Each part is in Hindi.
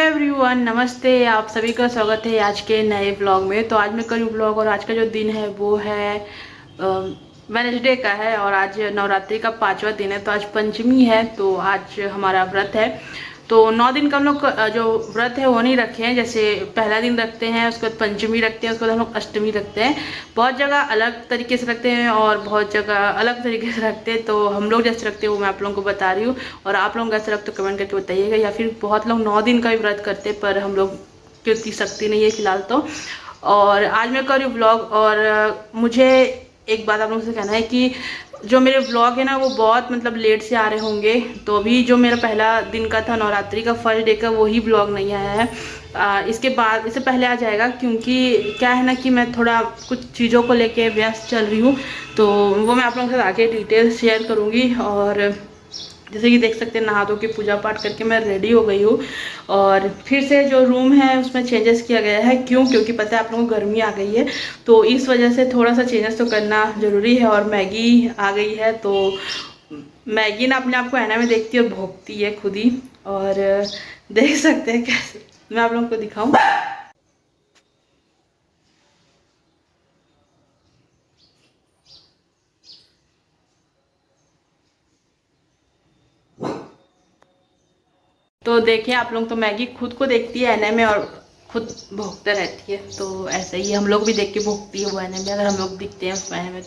एवरीवन, नमस्ते। आप सभी का स्वागत है आज के नए ब्लॉग में। तो आज मैं करूँ ब्लॉग और आज का जो दिन है वो है वेडनेसडे का है और आज नवरात्रि का 5वां दिन है। तो आज पंचमी है, तो आज हमारा व्रत है। तो 9 दिन का हम लोग जो व्रत है वो नहीं रखे हैं। जैसे पहला दिन रखते हैं, उसके बाद पंचमी रखते हैं, उसके बाद हम लोग अष्टमी रखते हैं। बहुत जगह अलग तरीके से रखते हैं और बहुत जगह अलग तरीके से रखते हैं। तो हम लोग जैसे रखते हैं वो मैं आप लोगों को बता रही हूँ, और आप लोग कैसे रखते हो कमेंट करके बताइएगा। या फिर बहुत लोग 9 दिन का भी व्रत करते हैं, पर हम लोग की उतनी शक्ति नहीं है फिलहाल तो। और आज मैं कर रही हूँ व्लॉग, और मुझे एक बात आप लोगों से कहना है कि जो मेरे व्लॉग है ना वो बहुत मतलब लेट से आ रहे होंगे। तो अभी जो मेरा पहला दिन का था नवरात्रि का फर्स्ट डे का, वही व्लॉग नहीं आया है। इसके बाद इससे पहले आ जाएगा, क्योंकि क्या है ना कि मैं थोड़ा कुछ चीज़ों को लेके व्यस्त चल रही हूँ। तो वो मैं आप लोगों के साथ आगे डिटेल शेयर करूँगी। और जैसे कि देख सकते हैं, नहा धो के पूजा पाठ करके मैं रेडी हो गई हूँ। और फिर से जो रूम है उसमें चेंजेस किया गया है। क्योंकि पता है आप लोगों को गर्मी आ गई है, तो इस वजह से थोड़ा सा चेंजेस तो करना ज़रूरी है। और मैगी आ गई है, तो मैगी ना अपने आप को आईना में देखती है और भौंकती है खुद ही। और देख सकते हैं कैसे, मैं आप लोगों को दिखाऊं। तो देखिए आप लोग, तो मैगी खुद को देखती है आईने में और खुद भौंकते रहती है। तो ऐसे ही हम लोग भी देख के भौंकती है वो आईने में, अगर हम लोग दिखते हैं उस आईने में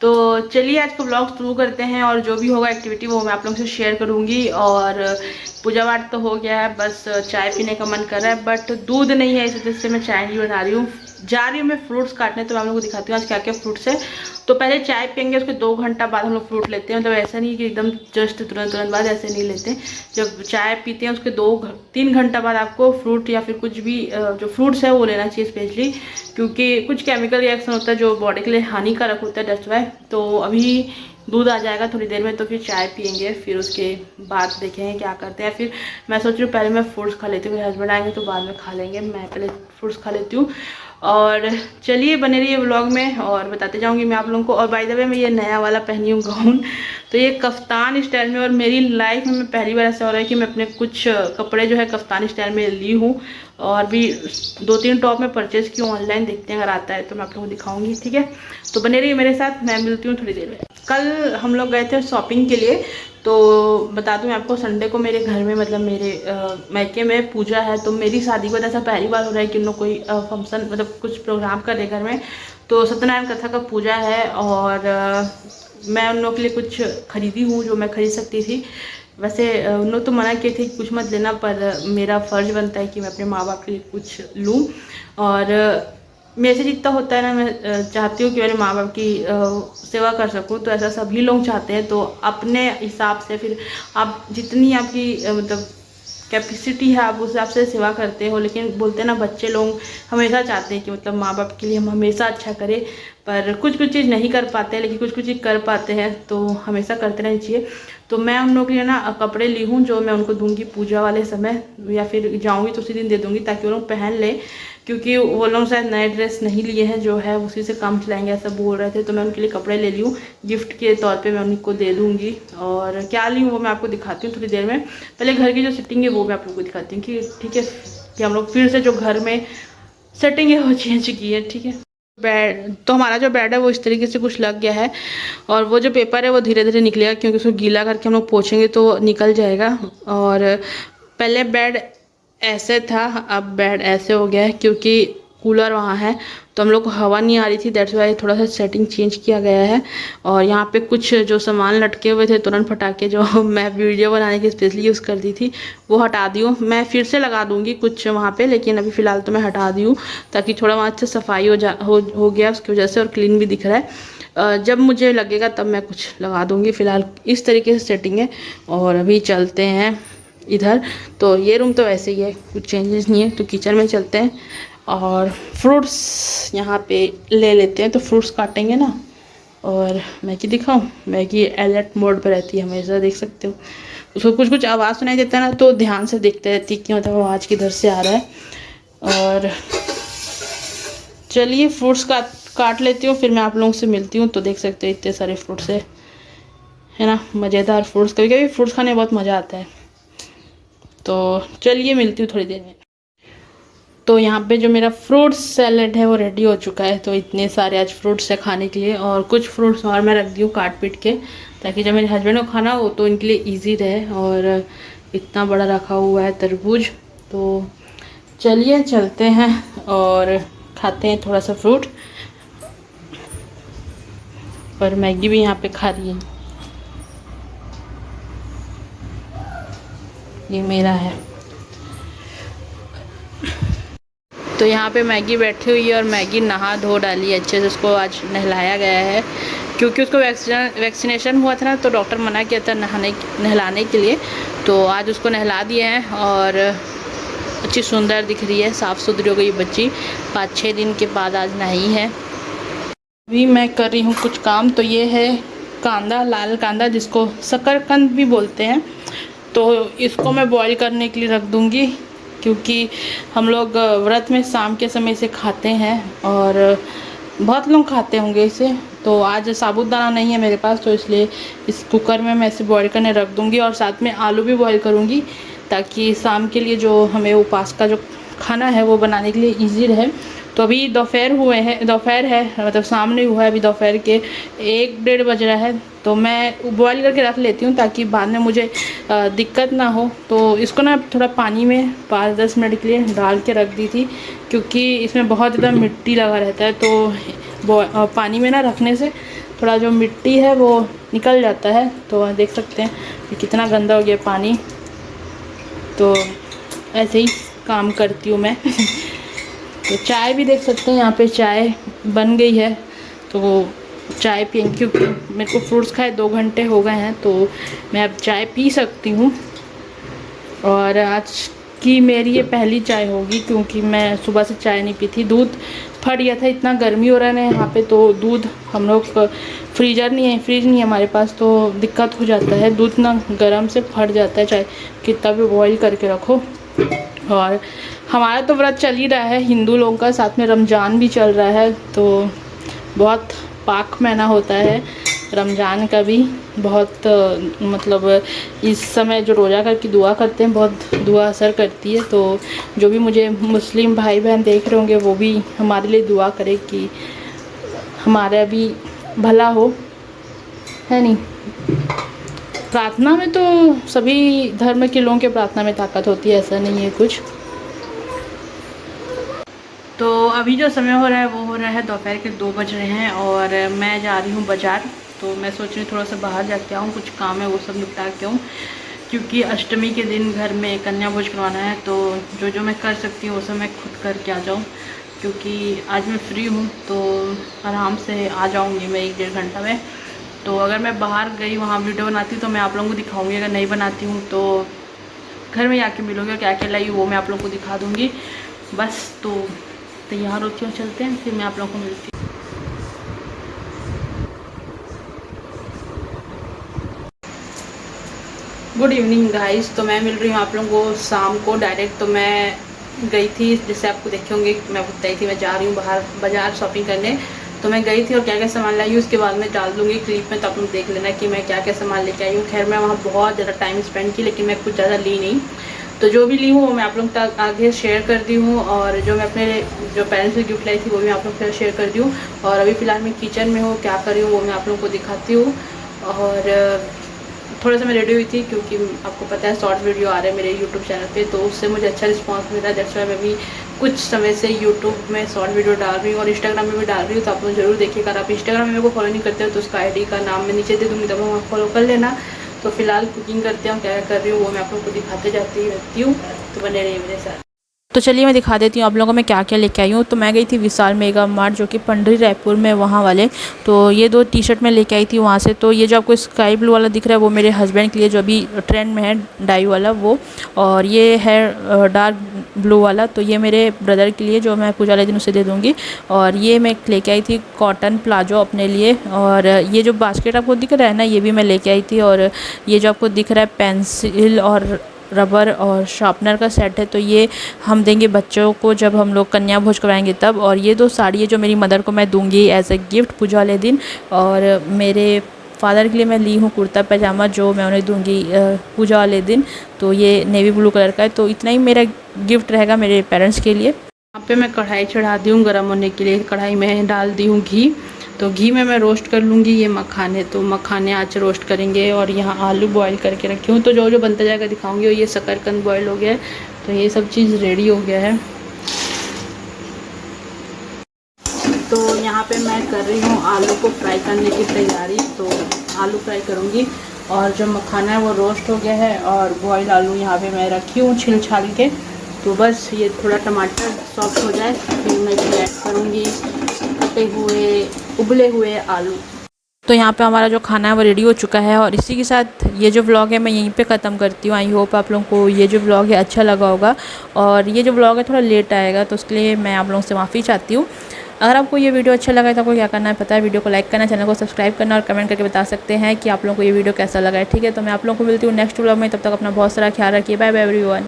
तो चलिए आज का ब्लॉग शुरू करते हैं। और जो भी होगा एक्टिविटी वो मैं आप लोगों से शेयर करूंगी। और पूजा पाठ तो हो गया है, बस चाय पीने का मन कर रहा है, बट दूध नहीं है, इस वजह से मैं चाय नहीं बना रही हूँ। जा रही हूँ मैं फ्रूट्स काटने, तो मैं आप लोगों को दिखाती हूँ आज क्या क्या फ्रूट्स है। तो पहले चाय पियेंगे, उसके 2 घंटा बाद हम लोग फ्रूट लेते हैं। मतलब ऐसा नहीं कि एकदम जस्ट तुरंत बाद ऐसे नहीं लेते। जब चाय पीते हैं उसके 2-3 घंटा बाद आपको फ्रूट या फिर कुछ भी जो फ्रूट्स है वो लेना चाहिए स्पेशली, क्योंकि कुछ केमिकल रिएक्शन होता है जो बॉडी के लिए हानिकारक होता है, दैट्स व्हाई। तो अभी दूध आ जाएगा थोड़ी देर में, तो फिर चाय पियेंगे, फिर उसके बाद देखेंगे क्या करते हैं। फिर मैं सोच रही हूँ पहले मैं फ्रूट्स खा लेती हूँ, मेरे हस्बैंड आएंगे तो बाद में खा लेंगे। मैं पहले फ्रूट्स खा लेती हूँ। और चलिए बने रहिए व्लॉग में और बताते जाऊंगी मैं आप लोगों को। और बाय द वे मैं ये नया वाला पहनी हूँ गाउन, तो ये कफ्तान स्टाइल में। और मेरी लाइफ में पहली बार ऐसा हो रहा है कि मैं अपने कुछ कपड़े जो है कफ्तान स्टाइल में ली हूँ। और भी 2-3 टॉप में परचेज की ऑनलाइन, देखते हैं अगर आता है तो मैं आप लोगों को दिखाऊंगी, ठीक है। तो बने रहिए मेरे साथ, मैं मिलती हूँ थोड़ी देर में। कल हम लोग गए थे शॉपिंग के लिए। तो बता दूं मैं आपको, संडे को मेरे घर में मतलब मेरे मायके में पूजा है। तो मेरी शादी को ऐसा पहली बार हो रहा है कि उन लोग कोई फंक्शन मतलब कुछ प्रोग्राम करे घर में। तो सत्यनारायण कथा का पूजा है, और मैं उन लोग के लिए कुछ खरीदी हूँ जो मैं खरीद सकती थी। वैसे उन लोग तो मना किए थे कि कुछ मत लेना, पर मेरा फ़र्ज़ बनता है कि मैं अपने माँ बाप के लिए कुछ लूँ। और मेरे से जितना होता है ना, मैं चाहती हूँ कि मेरे माँ बाप की सेवा कर सकूँ। तो ऐसा सभी लोग चाहते हैं। तो अपने हिसाब से फिर आप जितनी आपकी मतलब कैपेसिटी है आप उस हिसाब से सेवा करते हो। लेकिन बोलते हैं ना, बच्चे लोग हमेशा चाहते हैं कि मतलब माँ बाप के लिए हम हमेशा अच्छा करें, पर कुछ कुछ चीज़ नहीं कर पाते हैं, लेकिन कुछ कुछ चीज़ कर पाते हैं। तो हमेशा करते रहना चाहिए। तो मैं उन लोगों के लिए ना कपड़े ली हूँ, जो मैं उनको दूंगी पूजा वाले समय, या फिर जाऊँगी तो उसी दिन दे दूँगी ताकि वो लोग पहन लें। क्योंकि वो लोग शायद नए ड्रेस नहीं लिए हैं, जो है उसी से काम चलाएंगे ऐसा बोल रहे थे। तो मैं उनके लिए कपड़े ले ली हूँ, गिफ्ट के तौर पे मैं उनको दे दूँगी। और क्या ली हूँ वो मैं आपको दिखाती हूँ थोड़ी देर में। पहले घर की जो सेटिंग है वो मैं आप लोगों को दिखाती हूँ कि ठीक है, कि हम लोग फिर से जो घर में सेटिंग है वो चेंज की है, ठीक है। बेड, तो हमारा जो बेड है वो इस तरीके से कुछ लग गया है। और वो जो पेपर है वो धीरे धीरे निकलेगा, क्योंकि उसको गीला करके हम लोग पोंछेंगे तो निकल जाएगा। और पहले बेड ऐसे था, अब बेड ऐसे हो गया है, क्योंकि कूलर वहाँ है तो हम लोग को हवा नहीं आ रही थी, दैट्स वाई थोड़ा सा सेटिंग चेंज किया गया है। और यहाँ पे कुछ जो सामान लटके हुए थे तुरंत फटाके, जो मैं वीडियो बनाने की स्पेशली यूज़ कर दी थी, वो हटा दी हूँ। मैं फिर से लगा दूँगी कुछ वहाँ पे, लेकिन अभी फ़िलहाल तो मैं हटा दी हूँ, ताकि थोड़ा वहाँ से सफाई हो गया उसकी वजह से, और क्लीन भी दिख रहा है। जब मुझे लगेगा तब मैं कुछ लगा दूँगी। फ़िलहाल इस तरीके से सेटिंग है। और अभी चलते हैं इधर। तो ये रूम तो वैसे ही है, कुछ चेंजेस नहीं है। तो किचन में चलते हैं और फ्रूट्स यहाँ पे ले लेते हैं। तो फ्रूट्स काटेंगे ना। और मैगी दिखाऊं, मैगी अलर्ट मोड पर रहती है हमेशा, देख सकते हो। उसको कुछ कुछ आवाज़ सुनाई देता है ना, तो ध्यान से देखते रहती है कि मतलब आवाज़ किधर से आ रहा है। और चलिए फ्रूट्स काट लेती हूँ, फिर मैं आप लोगों से मिलती हूँ। तो देख सकते हो इतने सारे फ्रूट्स है ना, मज़ेदार फ्रूट्स। कभी कभी फ्रूट्स खाने में बहुत मज़ा आता है। तो चलिए मिलती हूँ थोड़ी देर में। तो यहाँ पे जो मेरा फ्रूट सैलेड है वो रेडी हो चुका है। तो इतने सारे आज फ्रूट्स है खाने के लिए, और कुछ फ्रूट्स और मैं रख दी हूँ काट पीट के, ताकि जब मेरे हस्बैंड को खाना हो तो इनके लिए इजी रहे। और इतना बड़ा रखा हुआ है तरबूज। तो चलिए चलते हैं और खाते हैं थोड़ा सा फ्रूट। और मैगी भी यहाँ पे खा रही है, ये मेरा है। तो यहाँ पे मैगी बैठी हुई है और मैगी नहा धो डाली है अच्छे से। उसको आज नहलाया गया है, क्योंकि उसको वैक्सीनेशन हुआ था ना, तो डॉक्टर मना किया था नहलाने के लिए। तो आज उसको नहला दिए हैं और अच्छी सुंदर दिख रही है, साफ़ सुथरी हो गई बच्ची। 5-6 दिन के बाद आज नहाई है। अभी मैं कर रही हूँ कुछ काम। तो ये है कांदा, लाल कांदा, जिसको शकरकंद भी बोलते हैं। तो इसको मैं बॉईल करने के लिए रख दूँगी, क्योंकि हम लोग व्रत में शाम के समय इसे खाते हैं और बहुत लोग खाते होंगे इसे। तो आज साबूदाना नहीं है मेरे पास, तो इसलिए इस कुकर में मैं इसे बॉईल करने रख दूँगी। और साथ में आलू भी बॉईल करूँगी, ताकि शाम के लिए जो हमें उपवास का जो खाना है वो बनाने के लिए ईजी रहे। तो अभी दोपहर है, मतलब सामने हुआ है, अभी दोपहर के 1-1:30 बज रहा है। तो मैं बॉईल करके रख लेती हूँ, ताकि बाद में मुझे दिक्कत ना हो। तो इसको ना थोड़ा पानी में 5-10 मिनट के लिए डाल के रख दी थी, क्योंकि इसमें बहुत ज़्यादा मिट्टी लगा रहता है। तो पानी में ना रखने से थोड़ा जो मिट्टी है वो निकल जाता है। तो देख सकते हैं कि कितना गंदा हो गया पानी। तो ऐसे ही काम करती हूँ मैं। तो चाय भी देख सकते हैं, यहाँ पे चाय बन गई है। तो चाय पियेंगे, क्योंकि मेरे को फ्रूट्स खाए 2 घंटे हो गए हैं, तो मैं अब चाय पी सकती हूँ। और आज की मेरी ये पहली चाय होगी, क्योंकि मैं सुबह से चाय नहीं पी थी। दूध फट गया था, इतना गर्मी हो रहा है ना यहाँ पे। तो दूध हम लोग फ्रीज नहीं है हमारे पास, तो दिक्कत हो जाता है। दूध ना गर्म से फट जाता है, चाहे कितना भी बॉईल करके रखो। और हमारा तो व्रत चल ही रहा है हिंदू लोगों का, साथ में रमज़ान भी चल रहा है। तो बहुत पाक महीना होता है रमज़ान का भी। बहुत मतलब इस समय जो रोज़ा करके दुआ करते हैं, बहुत दुआ असर करती है। तो जो भी मुझे मुस्लिम भाई बहन देख रहे होंगे, वो भी हमारे लिए दुआ करें कि हमारा भी भला हो, है नहीं। प्रार्थना में तो सभी धर्म के लोगों के प्रार्थना में ताकत होती है, ऐसा नहीं है कुछ। तो अभी जो समय हो रहा है वो हो रहा है दोपहर के 2 बज रहे हैं, और मैं जा रही हूँ बाज़ार। तो मैं सोच रही हूँ थोड़ा सा बाहर जाके आऊँ, कुछ काम है वो सब निपटा के आऊँ, क्योंकि अष्टमी के दिन घर में कन्या भोज करवाना है। तो जो मैं कर सकती हूँ वो सब मैं खुद करके आ जाऊँ, क्योंकि आज मैं फ्री हूँ, तो आराम से आ जाऊँगी मैं 1-1.5 घंटा में। तो अगर मैं बाहर गई, वहाँ वीडियो बनाती हूँ तो मैं आप लोगों को दिखाऊंगी। अगर नहीं बनाती हूँ तो घर में आके मिलोगे, क्या क्या लाई वो मैं आप लोगों को दिखा दूँगी बस। तो तैयार होती हूँ, चलते हैं, फिर मैं आप लोगों को मिलती हूँ। Good evening guys. तो मैं मिल रही हूँ आप लोगों को शाम को डायरेक्ट। तो मैं गई थी, जैसे आपको देखे होंगे मैं बताई थी, मैं जा रही हूँ बाहर बाज़ार शॉपिंग करने। तो मैं गई थी और क्या क्या सामान लाई हूँ उसके बाद में डाल दूँगी क्लिप में, तो आप लोग देख लेना कि मैं क्या क्या सामान लेके आई हूँ। खैर मैं वहाँ बहुत ज़्यादा टाइम स्पेंड की, लेकिन मैं कुछ ज़्यादा ली नहीं। तो जो भी ली हूँ वो मैं आप लोग तक आगे शेयर कर दी हूँ, और जो मैं अपने जो पेरेंट्स से गिफ्ट लाई थी वो भी आप लोग के साथ शेयर कर दी हूँ। और अभी फ़िलहाल मैं किचन में हूँ, क्या कर रही हूँ वो मैं आप लोगों को दिखाती हूँ। और थोड़ा सा मैं रेडी हुई थी, क्योंकि आपको पता है शॉर्ट वीडियो आ रहे हैं मेरे यूट्यूब चैनल पे, तो उससे मुझे अच्छा रिस्पांस मिला। दैट्स व्हाई मैं भी कुछ समय से यूट्यूब में शॉर्ट वीडियो डाल रही हूँ और इंस्टाग्राम में भी डाल रही हूँ। तो आप लोग जरूर देखिएगा। अगर आप इंस्टाग्राम में मेरे को फॉलो नहीं करते हो तो उसका आईडी का नाम मैं नीचे दे दूँगी, तब वहाँ फॉलो कर लेना। तो फिलहाल कुकिंग करते हैं, क्या कर रही हूँ वो मैं आप लोग को दिखाते जाती रहती हूँ, तो बने रहिए मेरे साथ। तो चलिए मैं दिखा देती हूँ आप लोगों को मैं क्या क्या लेके आई हूँ। तो मैं गई थी विशाल मेगा मार्ट, जो कि पंडरी रायपुर में वहाँ वाले। तो ये 2 टी-शर्ट मैं लेके आई थी वहाँ से। तो ये जो आपको स्काई ब्लू वाला दिख रहा है वो मेरे हस्बैंड के लिए, जो अभी ट्रेंड में है डाई वाला वो। और ये है डार्क ब्लू वाला, तो ये मेरे ब्रदर के लिए, जो मैं पूजा वाले दिन उसे दे दूँगी। और ये मैं लेके आई थी कॉटन प्लाजो अपने लिए। और ये जो बास्केट आपको दिख रहा है ना, ये भी मैं लेके आई थी। और ये जो आपको दिख रहा है पेंसिल और रबर और शार्पनर का सेट है, तो ये हम देंगे बच्चों को जब हम लोग कन्या भोज कराएंगे तब। और ये 2 साड़ी है जो मेरी मदर को मैं दूंगी एज ए गिफ्ट पूजा वाले दिन। और मेरे फादर के लिए मैं ली हूँ कुर्ता पैजामा, जो मैं उन्हें दूंगी पूजा वाले दिन। तो ये नेवी ब्लू कलर का है, तो इतना ही मेरा गिफ्ट रहेगा मेरे पेरेंट्स के लिए। यहाँ पे मैं कढ़ाई चढ़ा दी हूँ गर्म होने के लिए। कढ़ाई में डाल दी हूँ घी, तो घी में मैं रोस्ट कर लूँगी ये मखाने। तो मखाने आज रोस्ट करेंगे। और यहाँ आलू बॉईल करके रखी हूँ, तो जो जो बनता जाएगा दिखाऊंगी। और ये शकरकंद बॉईल हो गया है, तो ये सब चीज़ रेडी हो गया है। तो यहाँ पे मैं कर रही हूँ आलू को फ्राई करने की तैयारी। तो आलू फ्राई करूँगी, और जो मखाना है वो रोस्ट हो गया है। और बॉयल आलू यहाँ पे मैं रखी हूँ छिल छाल के। तो बस ये थोड़ा टमाटर सॉफ्ट हो जाए, फिर मैं ऐड करूँगी कटे हुए उबले हुए आलू। तो यहाँ पे हमारा जो खाना है वो रेडी हो चुका है। और इसी के साथ ये जो व्लॉग है मैं यहीं पे ख़त्म करती हूँ। आई होप आप लोगों को ये जो व्लॉग है अच्छा लगा होगा। और ये जो व्लॉग है थोड़ा लेट आएगा, तो उसके लिए मैं आप लोगों से माफ़ी चाहती हूँ। अगर आपको ये वीडियो अच्छा लगा है तो आपको क्या करना है पता है, वीडियो को लाइक करना, चैनल को सब्सक्राइब करना और कमेंट करके बता सकते हैं कि आप लोगों को ये वीडियो कैसा लगा है। ठीक है, तो मैं आप लोगों को मिलती हूँ नेक्स्ट व्लॉग में। तब तक अपना बहुत सारा ख्याल रखिए। Bye bye everyone.